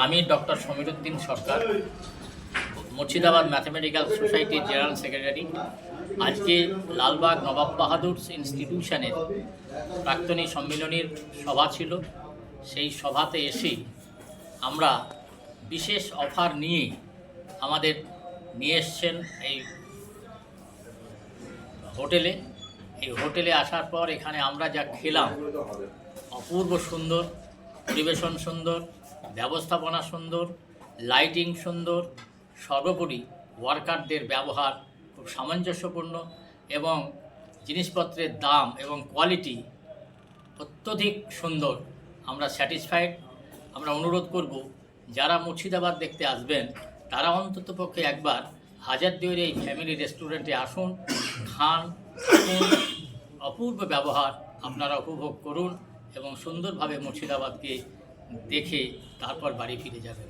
আমি ডক্টর সমীরুদ্দিন সরকার, মুর্শিদাবাদ ম্যাথমেটিক্যাল সোসাইটির general secretary. আজকে লালবাগ নবাব বাহাদুর ইনস্টিটিউশনের প্রাক্তনী সম্মিলনীর সভা ছিল। সেই সভাতে এসে আমরা বিশেষ অফার নিয়ে আমাদের নিয়ে এসছেন এই হোটেলে। এই হোটেলে আসার পর এখানে আমরা যা খেলাম, অপূর্ব সুন্দর, পরিবেশন সুন্দর, ব্যবস্থাপনা সুন্দর, লাইটিং সুন্দর, সর্বোপরি ওয়ার্কারদের ব্যবহার খুব সামঞ্জস্যপূর্ণ এবং জিনিসপত্রের দাম এবং কোয়ালিটি অত্যধিক সুন্দর। আমরা স্যাটিসফাইড। আমরা অনুরোধ করব, যারা মুর্শিদাবাদ দেখতে আসবেন তারা অন্ততপক্ষে একবার হাজারদুয়ারির এই ফ্যামিলি রেস্টুরেন্টে আসুন, খান, থাকুন, অপূর্ব ব্যবহার আপনারা উপভোগ করুন এবং সুন্দরভাবে মুর্শিদাবাদকে দেখে তারপর বাড়ি ফিরে যাবেন।